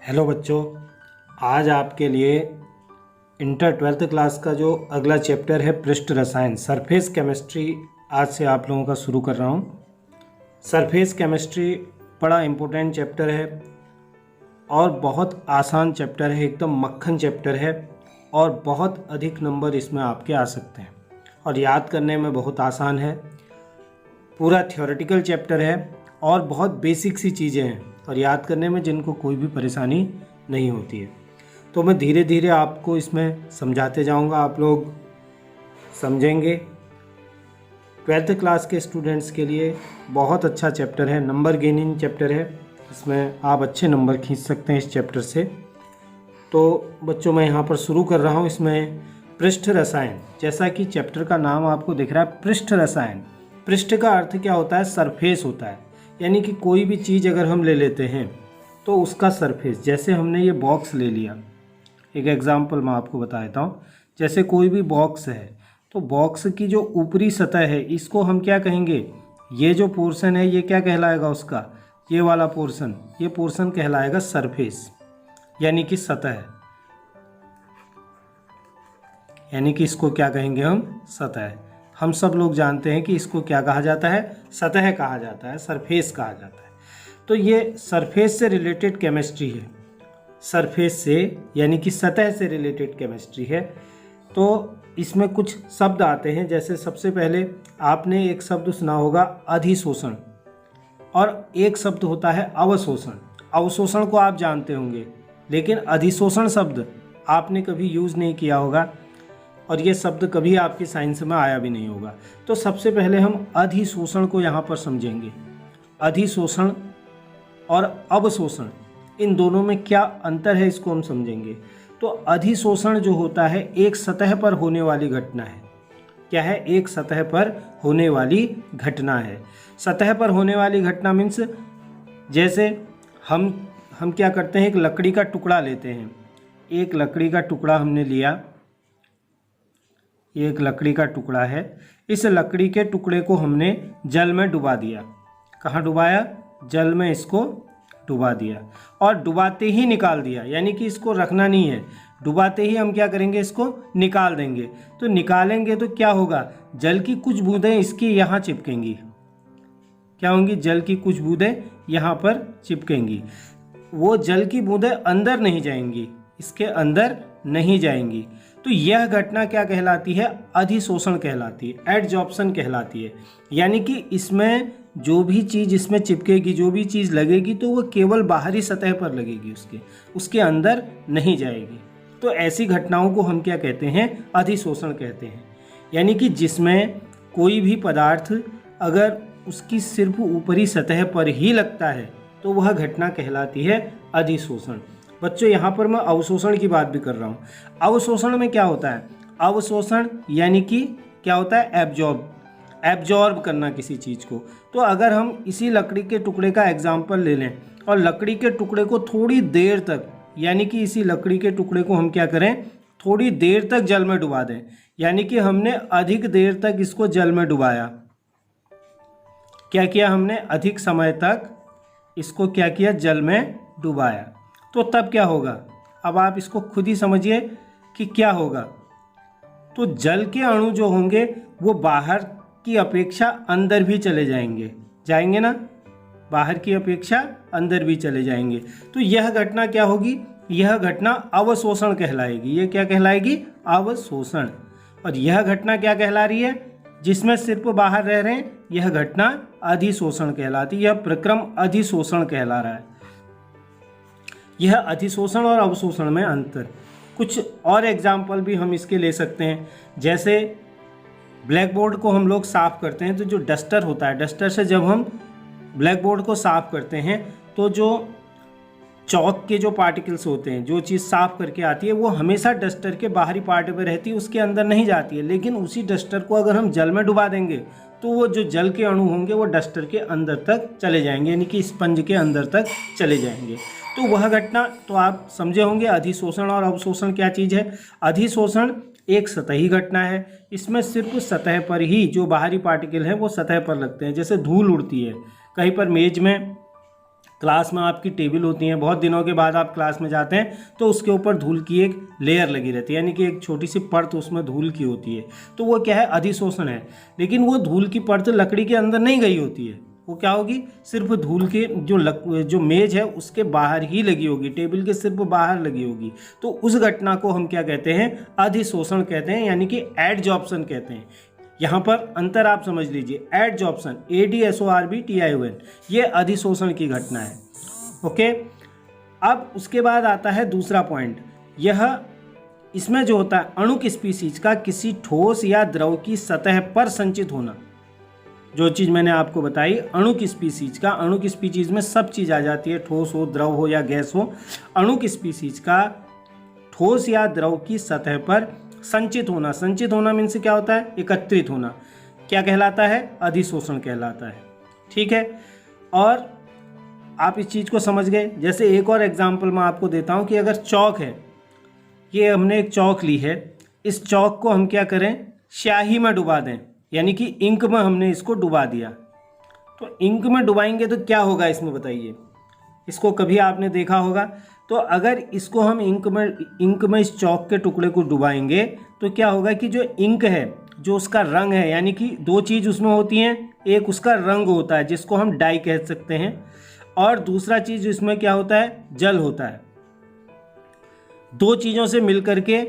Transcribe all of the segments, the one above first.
Hello बच्चों, आज आपके लिए इंटर 12th क्लास का जो अगला चैप्टर है पृष्ठ रसायन सरफेस केमिस्ट्री, आज से आप लोगों का शुरू कर रहा हूँ। सरफेस केमिस्ट्री बड़ा इम्पोर्टेंट चैप्टर है और बहुत आसान चैप्टर है, एकदम मक्खन चैप्टर है और बहुत अधिक नंबर इसमें आपके आ सकते हैं और याद करने में बहुत आसान है। पूरा थ्योरेटिकल चैप्टर है और बहुत बेसिक सी चीज़ें हैं और याद करने में जिनको कोई भी परेशानी नहीं होती है। तो मैं धीरे धीरे आपको इसमें समझाते जाऊंगा, आप लोग समझेंगे। 12th क्लास के स्टूडेंट्स के लिए बहुत अच्छा चैप्टर है, नंबर गेनिंग चैप्टर है, इसमें आप अच्छे नंबर खींच सकते हैं इस चैप्टर से। तो बच्चों मैं यहाँ पर शुरू कर रहा हूँ इसमें पृष्ठ रसायन। जैसा कि चैप्टर का नाम आपको दिख रहा है पृष्ठ रसायन। पृष्ठ का अर्थ क्या होता है? सरफेस होता है, यानी कि कोई भी चीज़ अगर हम ले लेते हैं तो उसका सरफेस, जैसे हमने ये बॉक्स ले लिया, एक एग्जांपल मैं आपको बता देता हूँ। जैसे कोई भी बॉक्स है तो बॉक्स की जो ऊपरी सतह है इसको हम क्या कहेंगे? ये जो पोर्शन है ये क्या कहलाएगा उसका? ये वाला पोर्शन, ये पोर्शन कहलाएगा सरफेस, यानी कि सतह, यानी कि इसको क्या कहेंगे हम? सतह। हम सब लोग जानते हैं कि इसको क्या कहा जाता है? सतह कहा जाता है, सरफेस कहा जाता है। तो ये सरफेस से रिलेटेड केमिस्ट्री है, सरफेस से यानी कि सतह से रिलेटेड केमिस्ट्री है। तो इसमें कुछ शब्द आते हैं, जैसे सबसे पहले आपने एक शब्द सुना होगा अधिशोषण, और एक शब्द होता है अवशोषण। अवशोषण को आप जानते होंगे, लेकिन अधिशोषण शब्द आपने कभी यूज़ नहीं किया होगा और ये शब्द कभी आपकी साइंस में आया भी नहीं होगा। तो सबसे पहले हम अधिशोषण को यहाँ पर समझेंगे। अधिशोषण और अवशोषण, इन दोनों में क्या अंतर है इसको हम समझेंगे। तो अधिशोषण जो होता है एक सतह पर होने वाली घटना है। क्या है? एक सतह पर होने वाली घटना है। सतह पर होने वाली घटना मीन्स जैसे हम क्या करते हैं, एक लकड़ी का टुकड़ा लेते हैं। एक लकड़ी का टुकड़ा हमने लिया, एक लकड़ी का टुकड़ा है, इस लकड़ी के टुकड़े को हमने जल में डुबा दिया। कहाँ डुबाया? जल में इसको डुबा दिया और डुबाते ही निकाल दिया, यानी कि इसको रखना नहीं है, डुबाते ही हम क्या करेंगे? इसको निकाल देंगे। तो निकालेंगे तो क्या होगा? जल की कुछ बूंदें इसकी यहाँ चिपकेंगी। क्या होंगी? जल की कुछ बूंदें यहाँ पर चिपकेंगी। वो जल की बूंदें अंदर नहीं जाएंगी, इसके अंदर नहीं जाएंगी। तो यह घटना क्या कहलाती है? अधिशोषण कहलाती है, एडजॉर्प्शन कहलाती है। यानी कि इसमें जो भी चीज़ इसमें चिपकेगी, जो भी चीज़ लगेगी, तो वो केवल बाहरी सतह पर लगेगी, उसके अंदर नहीं जाएगी। तो ऐसी घटनाओं को हम क्या कहते हैं? अधिशोषण कहते हैं। यानी कि जिसमें कोई भी पदार्थ अगर उसकी सिर्फ ऊपरी सतह पर ही लगता है तो वह घटना कहलाती है अधिशोषण। बच्चों यहाँ पर मैं अवशोषण की बात भी कर रहा हूँ। अवशोषण में क्या होता है? अवशोषण यानी कि क्या होता है? एब्जॉर्ब करना किसी चीज़ को। तो अगर हम इसी लकड़ी के टुकड़े का एग्जाम्पल ले लें और लकड़ी के टुकड़े को थोड़ी देर तक, यानी कि इसी लकड़ी के टुकड़े को हम क्या करें? थोड़ी देर तक जल में डुबा दें, यानी कि हमने अधिक देर तक इसको जल में डुबाया। क्या किया हमने? अधिक समय तक इसको क्या किया? जल में डुबाया। तो तब क्या होगा? अब आप इसको खुद ही समझिए कि क्या होगा। तो जल के अणु जो होंगे वो बाहर की अपेक्षा अंदर भी चले जाएंगे ना, बाहर की अपेक्षा अंदर भी चले जाएंगे। तो यह घटना क्या होगी? यह घटना अवशोषण कहलाएगी। ये क्या कहलाएगी? अवशोषण। और यह घटना क्या कहला रही है? जिसमें सिर्फ बाहर रह रहे हैं, यह घटना अधिशोषण कहलाती है। यह प्रक्रम अधिशोषण कहला रहा है। यह अधिशोषण और अवशोषण में अंतर। कुछ और एग्जाम्पल भी हम इसके ले सकते हैं। जैसे ब्लैक बोर्ड को हम लोग साफ़ करते हैं तो जो डस्टर होता है, डस्टर से जब हम ब्लैक बोर्ड को साफ़ करते हैं तो जो चौक के जो पार्टिकल्स होते हैं, जो चीज़ साफ़ करके आती है, वो हमेशा डस्टर के बाहरी पार्ट में रहती है, उसके अंदर नहीं जाती है। लेकिन उसी डस्टर को अगर हम जल में डुबा देंगे तो वो जो जल के अणु होंगे वो डस्टर के अंदर तक चले जाएंगे, यानी कि स्पंज के अंदर तक चले जाएंगे। तो वह घटना तो आप समझे होंगे। अधिशोषण और अवशोषण क्या चीज़ है? अधिशोषण एक सतही घटना है, इसमें सिर्फ सतह पर ही जो बाहरी पार्टिकल हैं वो सतह पर लगते हैं। जैसे धूल उड़ती है, कहीं पर मेज में क्लास में आपकी टेबल होती हैं, बहुत दिनों के बाद आप क्लास में जाते हैं तो उसके ऊपर धूल की एक लेयर लगी रहती है, यानी कि एक छोटी सी परत उसमें धूल की होती है, तो वो क्या है, अधिशोषण है। लेकिन वो धूल की परत लकड़ी के अंदर नहीं गई होती है, वो क्या होगी, सिर्फ धूल के जो मेज है उसके बाहर ही लगी होगी, टेबल के सिर्फ बाहर लगी होगी। तो उस घटना को हम क्या कहते हैं, अधिशोषण कहते हैं, यानी कि एडजॉर्प्शन कहते हैं। यहाँ पर अंतर आप समझ लीजिए, एडजॉर्प्शन, ADSORBTION, ये अधिशोषण की घटना है। ओके, अब उसके बाद आता है दूसरा पॉइंट, यह इसमें जो होता है अणुक स्पीसीज का किसी ठोस या द्रव की सतह पर संचित होना। जो चीज़ मैंने आपको बताई अणुक स्पीसीज का, अणुक स्पीसीज में सब चीज़ आ जाती है, ठोस हो, द्रव हो या गैस हो। अणुक स्पीसीज का ठोस या द्रव की सतह पर संचित होना, संचित होना मीन्स क्या होता है, एकत्रित होना, क्या कहलाता है, अधिशोषण कहलाता है। ठीक है, और आप इस चीज़ को समझ गए। जैसे एक और एग्जाम्पल मैं आपको देता हूँ कि अगर चौक है, ये हमने एक चौक ली है, इस चौक को हम क्या करें, स्याही में डुबा दें, यानी कि इंक में हमने इसको डुबा दिया। तो इंक में डुबाएंगे तो क्या होगा इसमें बताइए, इसको कभी आपने देखा होगा। तो अगर इसको हम इंक में इस चौक के टुकड़े को डुबाएंगे तो क्या होगा कि जो इंक है, जो उसका रंग है, यानी कि दो चीज़ उसमें होती हैं, एक उसका रंग होता है जिसको हम डाई कह सकते हैं, और दूसरा चीज़ इसमें क्या होता है, जल होता है। दो चीज़ों से मिलकर के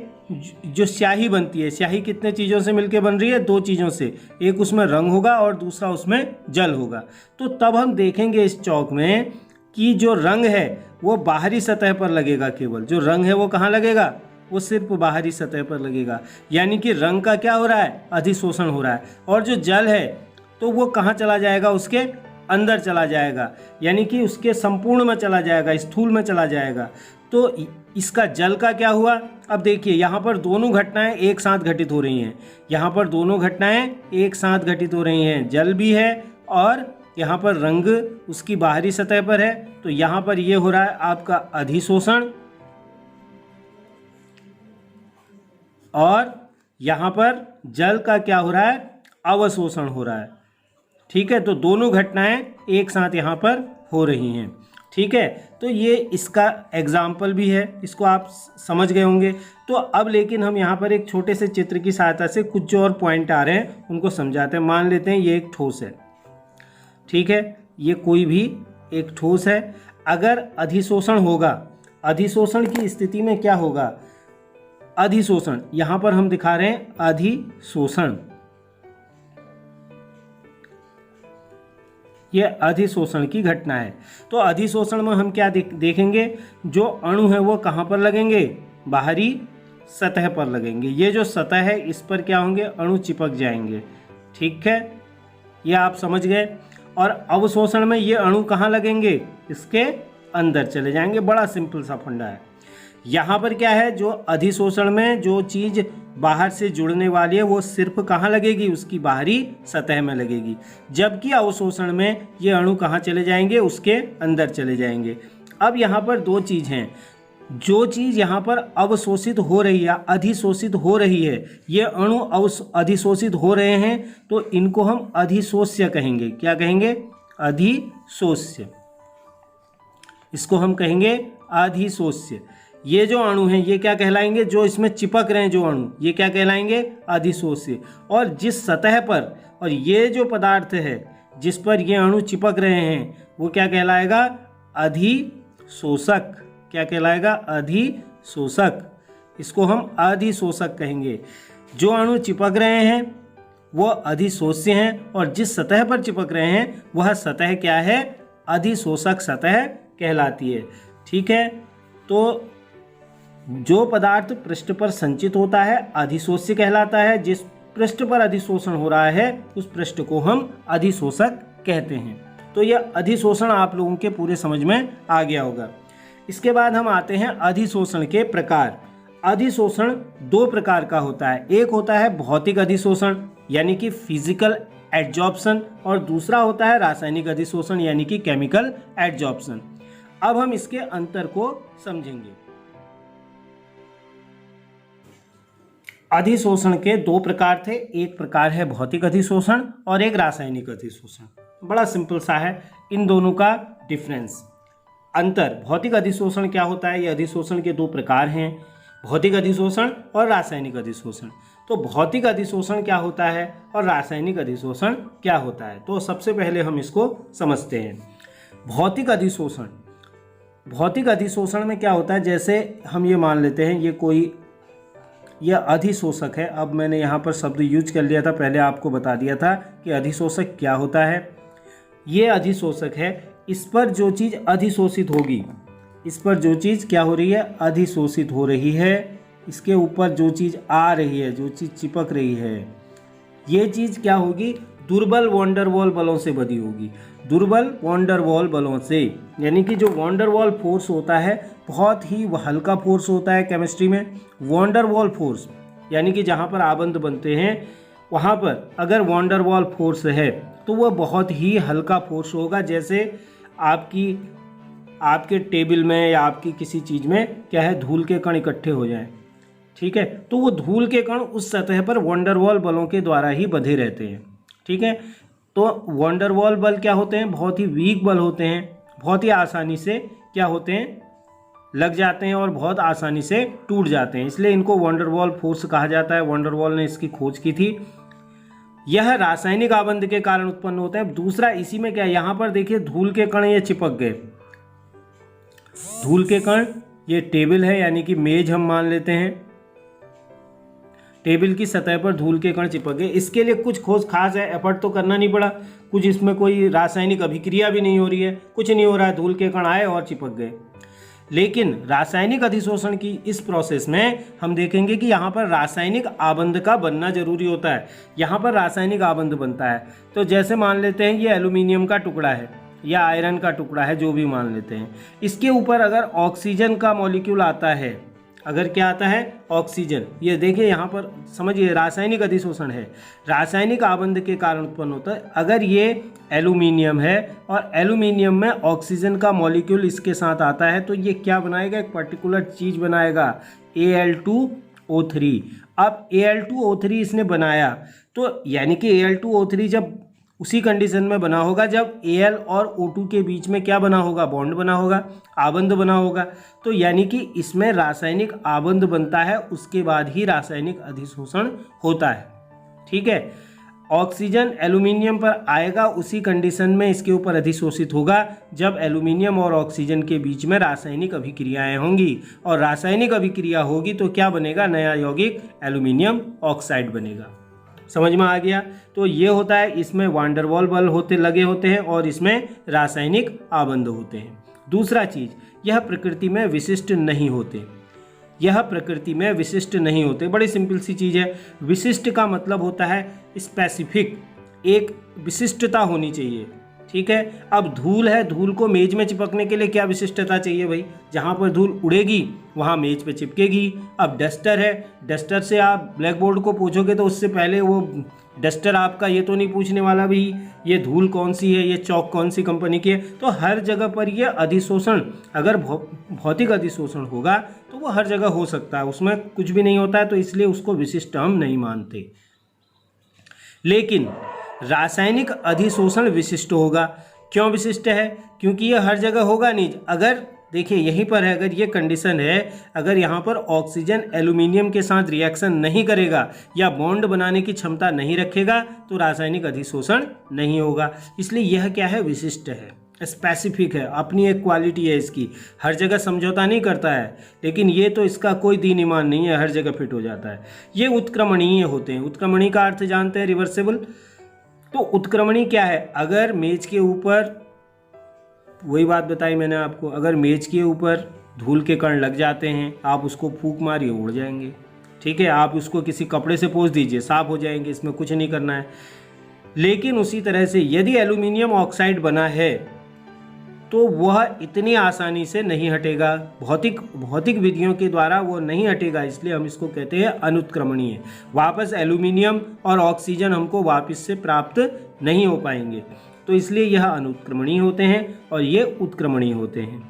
जो स्याही बनती है, स्याही कितने चीज़ों से मिलकर बन रही है, दो चीज़ों से, एक उसमें रंग होगा और दूसरा उसमें जल होगा। तो तब हम देखेंगे इस चौक में कि जो रंग है वो बाहरी सतह पर लगेगा, केवल जो रंग है वो कहाँ लगेगा, वो सिर्फ बाहरी सतह पर लगेगा, यानी कि रंग का क्या हो रहा है, अधिशोषण हो रहा है। और जो जल है तो वो कहाँ चला जाएगा, उसके अंदर चला जाएगा, यानी कि उसके संपूर्ण में चला जाएगा, स्थूल में चला जाएगा। तो इसका जल का क्या हुआ, अब देखिए यहाँ पर दोनों घटनाएं एक साथ घटित हो रही हैं, यहाँ पर दोनों घटनाएं एक साथ घटित हो रही हैं, जल भी है और यहाँ पर रंग उसकी बाहरी सतह पर है। तो यहाँ पर ये हो रहा है आपका अधिशोषण, और यहाँ पर जल का क्या हो रहा है, अवशोषण हो रहा है। ठीक है, तो दोनों घटनाएं एक साथ यहाँ पर हो रही हैं। ठीक है, तो ये इसका एग्जाम्पल भी है, इसको आप समझ गए होंगे। तो अब लेकिन हम यहाँ पर एक छोटे से चित्र की सहायता से कुछ जो और पॉइंट आ रहे हैं उनको समझाते हैं। मान लेते हैं ये एक ठोस है, ठीक है, ये कोई भी एक ठोस है। अगर अधिशोषण होगा, अधिशोषण की स्थिति में क्या होगा, अधिशोषण यहाँ पर हम दिखा रहे हैं, अधिशोषण, ये अधिशोषण की घटना है। तो अधिशोषण में हम क्या देखेंगे, जो अणु है वो कहाँ पर लगेंगे, बाहरी सतह पर लगेंगे। ये जो सतह है इस पर क्या होंगे, अणु चिपक जाएंगे। ठीक है, ये आप समझ गए। और अवशोषण में ये अणु कहाँ लगेंगे, इसके अंदर चले जाएंगे। बड़ा सिंपल सा फंडा है। यहाँ पर क्या है, जो अधिशोषण में जो चीज़ बाहर से जुड़ने वाली है वो सिर्फ कहाँ लगेगी, उसकी बाहरी सतह में लगेगी, जबकि अवशोषण में ये अणु कहाँ चले जाएंगे, उसके अंदर चले जाएंगे। अब यहाँ पर दो चीज़ हैं, जो चीज़ यहाँ पर अवशोषित हो रही है, अधिशोषित हो रही है, ये अणु अधिशोषित हो रहे हैं, तो इनको हम अधिशोष्य कहेंगे। क्या कहेंगे, अधिशोष्य, इसको हम कहेंगे अधिशोष्य। ये जो अणु हैं ये क्या कहलाएंगे, जो इसमें चिपक रहे हैं जो अणु, ये क्या कहलाएंगे, अधिशोष्य। और जिस सतह पर, और ये जो पदार्थ है जिस पर ये अणु चिपक रहे हैं वो क्या कहलाएगा, अधिशोषक। क्या कहलाएगा, अधिशोषक। इसको हम अधिशोषक कहेंगे। जो अणु चिपक रहे हैं वो अधिशोष्य हैं, और जिस सतह पर चिपक रहे हैं वह सतह क्या है, अधिशोषक सतह कहलाती है। ठीक है, तो जो पदार्थ पृष्ठ पर संचित होता है अधिशोष्य कहलाता है। जिस पृष्ठ पर अधिशोषण हो रहा है उस पृष्ठ को हम अधिशोषक कहते हैं। तो यह अधिशोषण आप लोगों के पूरे समझ में आ गया होगा। इसके बाद हम आते हैं अधिशोषण के प्रकार। अधिशोषण दो प्रकार का होता है, एक होता है भौतिक अधिशोषण यानी कि फिजिकल एडजॉर्प्शन, और दूसरा होता है रासायनिक अधिशोषण यानी कि केमिकल एडजॉर्प्शन। अब हम इसके अंतर को समझेंगे। अधिशोषण के दो प्रकार थे, एक प्रकार है भौतिक अधिशोषण और एक रासायनिक अधिशोषण। बड़ा सिंपल सा है इन दोनों का डिफरेंस। अंतर, भौतिक अधिशोषण क्या होता है, ये अधिशोषण के दो प्रकार हैं, भौतिक अधिशोषण और रासायनिक अधिशोषण। तो भौतिक अधिशोषण क्या होता है और रासायनिक अधिशोषण क्या होता है, तो सबसे पहले हम इसको समझते हैं। भौतिक अधिशोषण, भौतिक अधिशोषण में क्या होता है, जैसे हम ये मान लेते हैं यह अधिशोषक है। अब मैंने यहाँ पर शब्द यूज कर लिया था, पहले आपको बता दिया था कि अधिशोषक क्या होता है। ये अधिशोषक है, इस पर जो चीज़ अधिशोषित होगी, इस पर जो चीज़ क्या हो रही है, अधिशोषित हो रही है, इसके ऊपर जो चीज़ आ रही है, जो चीज़ चिपक रही है, ये चीज़ क्या होगी, दुर्बल वॉन डेर वाल बलों से बंधी होगी, दुर्बल वॉन डेर वाल बलों से। यानी कि जो वॉन डेर वाल फोर्स होता है बहुत ही हल्का फोर्स होता है केमिस्ट्री में। वॉन डेर वाल फोर्स यानी कि जहाँ पर आबंध बनते हैं वहाँ पर अगर वॉन डेर वाल फोर्स है तो वह बहुत ही हल्का फोर्स होगा। जैसे आपके टेबल में या आपकी किसी चीज़ में क्या है, धूल के कण इकट्ठे हो जाएं, ठीक है, तो वो धूल के कण उस सतह पर वॉन डेर वाल बलों के द्वारा ही बंधे रहते हैं, ठीक है। तो वॉन डेर वाल बल क्या होते हैं, बहुत ही वीक बल होते हैं, बहुत ही आसानी से क्या होते हैं, लग जाते हैं और बहुत आसानी से टूट जाते हैं, इसलिए इनको वॉन डेर वाल फोर्स कहा जाता है। वॉन डेर वाल ने इसकी खोज की थी। यह रासायनिक आबंध के कारण उत्पन्न होता है। दूसरा इसी में क्या है, यहाँ पर देखिए धूल के कण ये चिपक गए, धूल के कण, ये टेबल है यानी कि मेज हम मान लेते हैं, टेबल की सतह पर धूल के कण चिपक गए। इसके लिए कुछ खोज खास है, एफर्ट तो करना नहीं पड़ा, कुछ इसमें कोई रासायनिक अभिक्रिया भी नहीं हो रही है, कुछ नहीं हो रहा है, धूल के कण आए और चिपक गए। लेकिन रासायनिक अधिशोषण की इस प्रोसेस में हम देखेंगे कि यहाँ पर रासायनिक आबंध का बनना जरूरी होता है। यहाँ पर रासायनिक आबंध बनता है, तो जैसे मान लेते हैं ये एल्यूमिनियम का टुकड़ा है या आयरन का टुकड़ा है, जो भी मान लेते हैं, इसके ऊपर अगर ऑक्सीजन का मॉलिक्यूल आता है, अगर क्या आता है, ऑक्सीजन, ये देखिए यहाँ पर समझिए रासायनिक अधिशोषण है, रासायनिक आबंध के कारण उत्पन्न होता है। अगर ये एल्यूमिनियम है और एल्यूमिनियम में ऑक्सीजन का मॉलिक्यूल इसके साथ आता है तो ये क्या बनाएगा, एक पर्टिकुलर चीज़ बनाएगा, Al2O3। अब Al2O3 इसने बनाया तो यानी कि Al2O3 जब उसी कंडीशन में बना होगा जब Al और O2 के बीच में क्या बना होगा, बॉन्ड बना होगा, आबंध बना होगा। तो यानी कि इसमें रासायनिक आबंध बनता है, उसके बाद ही रासायनिक अधिशोषण होता है, ठीक है। ऑक्सीजन एल्यूमिनियम पर आएगा, उसी कंडीशन में इसके ऊपर अधिशोषित होगा जब एल्यूमिनियम और ऑक्सीजन के बीच में रासायनिक अभिक्रियाएं होंगी, और रासायनिक अभिक्रिया होगी तो क्या बनेगा, नया यौगिक एल्यूमिनियम ऑक्साइड बनेगा। समझ में आ गया। तो ये होता है, इसमें वॉन डेर वाल बल लगे होते हैं और इसमें रासायनिक आबंध होते हैं। दूसरा चीज, यह प्रकृति में विशिष्ट नहीं होते, यह प्रकृति में विशिष्ट नहीं होते। बड़ी सिंपल सी चीज़ है। विशिष्ट का मतलब होता है स्पेसिफिक, एक विशिष्टता होनी चाहिए, ठीक है। अब धूल है, धूल को मेज में चिपकने के लिए क्या विशिष्टता चाहिए भाई, जहाँ पर धूल उड़ेगी वहाँ मेज पे चिपकेगी। अब डस्टर है, डस्टर से आप ब्लैक बोर्ड को पूछोगे तो उससे पहले वो डस्टर आपका ये तो नहीं पूछने वाला भी ये धूल कौन सी है, ये चौक कौन सी कंपनी की है। तो हर जगह पर ये अधिशोषण, अगर भौतिक अधिशोषण होगा तो वो हर जगह हो सकता है, उसमें कुछ भी नहीं होता है, तो इसलिए उसको विशिष्ट हम नहीं मानते। लेकिन रासायनिक अधिशोषण विशिष्ट होगा। क्यों विशिष्ट है, क्योंकि ये हर जगह होगा नहीं। अगर देखिए यहीं पर है, अगर ये कंडीशन है, अगर यहाँ पर ऑक्सीजन एल्यूमिनियम के साथ रिएक्शन नहीं करेगा या बॉन्ड बनाने की क्षमता नहीं रखेगा तो रासायनिक अधिशोषण नहीं होगा। इसलिए यह क्या है, विशिष्ट है, स्पेसिफिक है, अपनी एक क्वालिटी है इसकी, हर जगह समझौता नहीं करता है। लेकिन ये तो इसका कोई दीन ईमान नहीं है, हर जगह फिट हो जाता है। ये उत्क्रमणीय होते हैं। उत्क्रमणीय का अर्थ जानते हैं, रिवर्सेबल। तो उत्क्रमणीय क्या है, अगर मेज के ऊपर, वही बात बताई मैंने आपको, अगर मेज के ऊपर धूल के कण लग जाते हैं, आप उसको फूंक मारिए उड़ जाएंगे, ठीक है। आप उसको किसी कपड़े से पोंछ दीजिए, साफ हो जाएंगे, इसमें कुछ नहीं करना है। लेकिन उसी तरह से यदि एल्यूमिनियम ऑक्साइड बना है तो वह इतनी आसानी से नहीं हटेगा, भौतिक विधियों के द्वारा वो नहीं हटेगा, इसलिए हम इसको कहते हैं अनुत्क्रमणीय। वापस एल्यूमिनियम और ऑक्सीजन हमको वापस से प्राप्त नहीं हो पाएंगे, तो इसलिए यह अनुत्क्रमणीय होते हैं और ये उत्क्रमणीय होते हैं।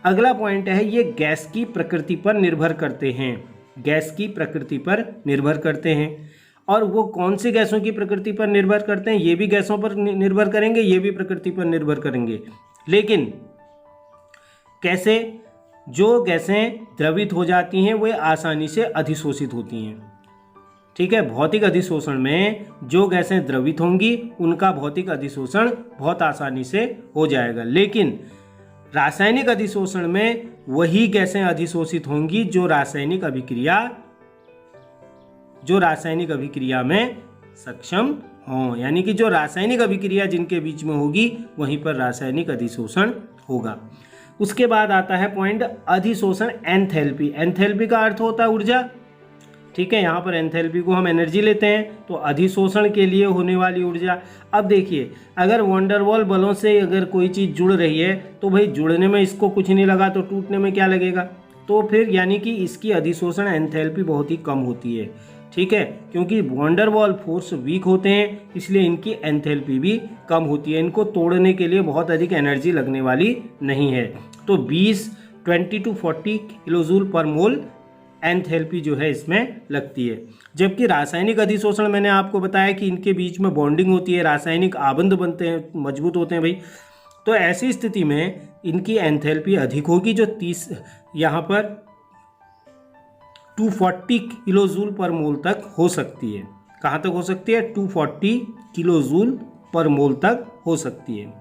अगला पॉइंट है, ये गैस की प्रकृति पर निर्भर करते हैं, गैस की प्रकृति पर निर्भर करते हैं। और वो कौन सी गैसों की प्रकृति पर निर्भर करते हैं, ये भी गैसों पर निर्भर करेंगे, ये भी प्रकृति पर निर्भर करेंगे। लेकिन कैसे? जो गैसें द्रवित हो जाती हैं वे आसानी से अधिशोषित होती हैं। ठीक है, भौतिक अधिशोषण में जो गैसें द्रवित होंगी उनका भौतिक अधिशोषण बहुत आसानी से हो जाएगा, लेकिन रासायनिक अधिशोषण में वही गैसें अधिशोषित होंगी जो रासायनिक अभिक्रिया में सक्षम हों, यानी कि जो रासायनिक अभिक्रिया जिनके बीच में होगी वहीं पर रासायनिक अधिशोषण होगा। उसके बाद आता है पॉइंट अधिशोषण एंथैल्पी। एंथैल्पी का अर्थ होता है ऊर्जा। ठीक है, यहाँ पर एंथैल्पी को हम एनर्जी लेते हैं, तो अधिशोषण के लिए होने वाली ऊर्जा। अब देखिए, अगर वंडरवॉल बलों से अगर कोई चीज़ जुड़ रही है तो भाई जुड़ने में इसको कुछ नहीं लगा तो टूटने में क्या लगेगा, तो फिर यानी कि इसकी अधिशोषण एंथैल्पी बहुत ही कम होती है। ठीक है, क्योंकि वंडरवॉल फोर्स वीक होते हैं इसलिए इनकी एंथैल्पी भी कम होती है, इनको तोड़ने के लिए बहुत अधिक एनर्जी लगने वाली नहीं है। तो 20 to 40 किलोजूल पर मोल एंथैल्पी जो है इसमें लगती है। जबकि रासायनिक अधिशोषण मैंने आपको बताया कि इनके बीच में बॉन्डिंग होती है, रासायनिक आबंध बनते हैं, मजबूत होते हैं भाई। तो ऐसी स्थिति में इनकी एंथैल्पी अधिक होगी, जो 30 यहाँ पर 240 किलोजूल पर मोल तक हो सकती है। कहाँ तक हो सकती है? 240 किलोजूल पर मोल तक हो सकती है।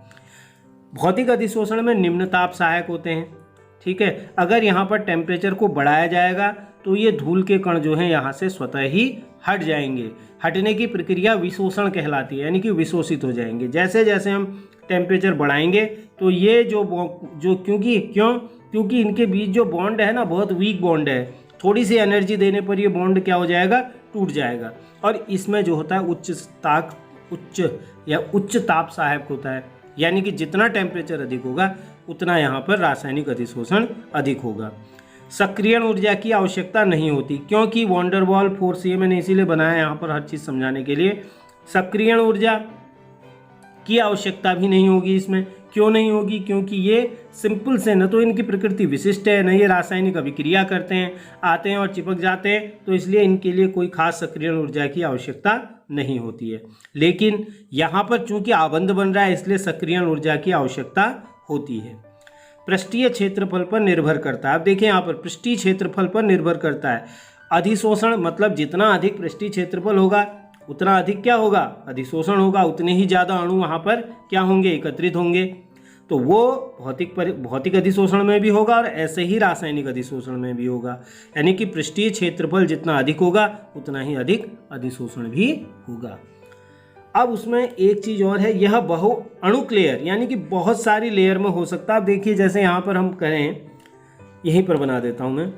भौतिक अधिशोषण में निम्न ताप सहायक होते हैं। ठीक है, अगर यहाँ पर टेम्परेचर को बढ़ाया जाएगा तो ये धूल के कण जो हैं यहाँ से स्वतः ही हट जाएंगे। हटने की प्रक्रिया विशोषण कहलाती है, यानी कि विशोषित हो जाएंगे। जैसे जैसे हम टेम्परेचर बढ़ाएंगे तो ये क्योंकि इनके बीच जो बॉन्ड है ना, बहुत वीक बॉन्ड है, थोड़ी सी एनर्जी देने पर ये बॉन्ड क्या हो जाएगा? टूट जाएगा। और इसमें जो होता है उच्च ताप सहायक होता है, यानी कि जितना टेम्परेचर अधिक होगा उतना यहाँ पर रासायनिक अधिशोषण अधिक होगा। सक्रियण ऊर्जा की आवश्यकता नहीं होती, क्योंकि वंडरवॉल फोर्स, ये मैंने इसीलिए बनाया यहाँ पर हर चीज़ समझाने के लिए, सक्रियण ऊर्जा की आवश्यकता भी नहीं होगी इसमें। क्यों नहीं होगी? क्योंकि ये सिंपल से न तो इनकी प्रकृति विशिष्ट है, न ये रासायनिक अभिक्रिया करते हैं, आते हैं और चिपक जाते हैं, तो इसलिए इनके लिए कोई खास सक्रियण ऊर्जा की आवश्यकता नहीं होती है। लेकिन यहाँ पर चूंकि आबंध बन रहा है इसलिए सक्रियण ऊर्जा की आवश्यकता होती है। पृष्ठीय क्षेत्रफल पर निर्भर करता है। अब देखिए यहाँ पर पृष्ठीय क्षेत्रफल पर निर्भर करता है। अधिशोषण मतलब जितना अधिक पृष्ठीय क्षेत्रफल होगा उतना अधिक क्या होगा? अधिशोषण होगा, उतने ही ज़्यादा अणु वहाँ पर क्या होंगे? एकत्रित होंगे। तो वो भौतिक अधिशोषण में भी होगा और ऐसे ही रासायनिक अधिशोषण में भी होगा, यानी कि पृष्ठीय क्षेत्रफल जितना अधिक होगा उतना ही अधिक अधिशोषण भी होगा। अब उसमें एक चीज़ और है, यह बहु अणुक लेयर, यानी कि बहुत सारी लेयर में हो सकता है। अब देखिए जैसे यहाँ पर हम करें, यहीं पर बना देता हूँ मैं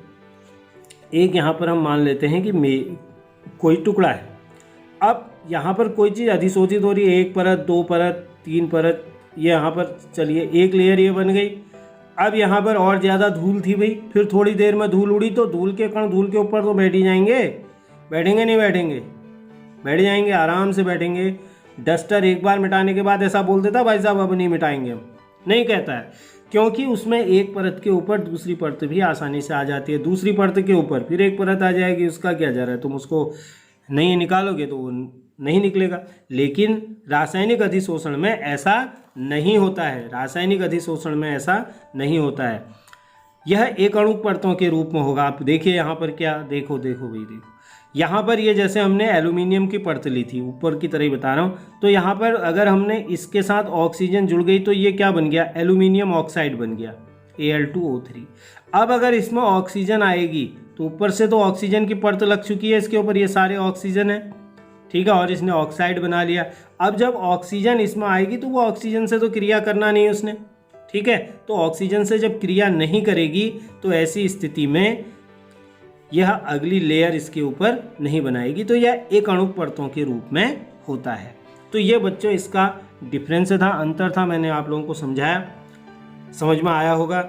एक, यहाँ पर हम मान लेते हैं कि कोई टुकड़ा है। अब यहाँ पर कोई चीज़ अधिशोषित हो रही है, 1 परत 2 परत 3 परत, ये यहाँ पर चलिए एक लेयर ये बन गई। अब यहाँ पर और ज़्यादा धूल थी भाई, फिर थोड़ी देर में धूल उड़ी तो धूल के कण धूल के ऊपर तो बैठ ही जाएंगे, बैठेंगे नहीं बैठेंगे? बैठ जाएंगे, आराम से बैठेंगे। डस्टर एक बार मिटाने के बाद ऐसा बोल देता भाई साहब अब नहीं मिटाएंगे हम, नहीं कहता है, क्योंकि उसमें एक परत के ऊपर दूसरी परत भी आसानी से आ जाती है, दूसरी परत के ऊपर फिर एक परत आ जाएगी, उसका क्या जा रहा है? तुम उसको नहीं निकालोगे तो वो नहीं निकलेगा। लेकिन रासायनिक अधिशोषण में ऐसा नहीं होता है, रासायनिक अधिशोषण में ऐसा नहीं होता है। यह एक अणुक परतों के रूप में होगा। आप देखिए यहाँ पर क्या, देखो भाई देखो, यहाँ पर ये जैसे हमने एल्यूमिनियम की परत ली थी, ऊपर की तरह ही बता रहा हूँ, तो यहाँ पर अगर हमने इसके साथ ऑक्सीजन जुड़ गई तो ये क्या बन गया? एल्यूमिनियम ऑक्साइड बन गया, Al2O3। अब अगर इसमें ऑक्सीजन आएगी तो ऊपर से तो ऑक्सीजन की परत लग चुकी है इसके ऊपर, ये सारे ऑक्सीजन है, ठीक है, और इसने ऑक्साइड बना लिया। अब जब ऑक्सीजन इसमें आएगी तो वो ऑक्सीजन से तो क्रिया करना नहीं उसने, ठीक है, तो ऑक्सीजन से जब क्रिया नहीं करेगी तो ऐसी स्थिति में यह अगली लेयर इसके ऊपर नहीं बनाएगी, तो यह एक अणुक परतों के रूप में होता है। तो ये बच्चों इसका डिफरेंस था, अंतर था, मैंने आप लोगों को समझाया, समझ में आया होगा।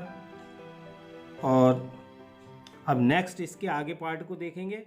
और अब नेक्स्ट इसके आगे पार्ट को देखेंगे।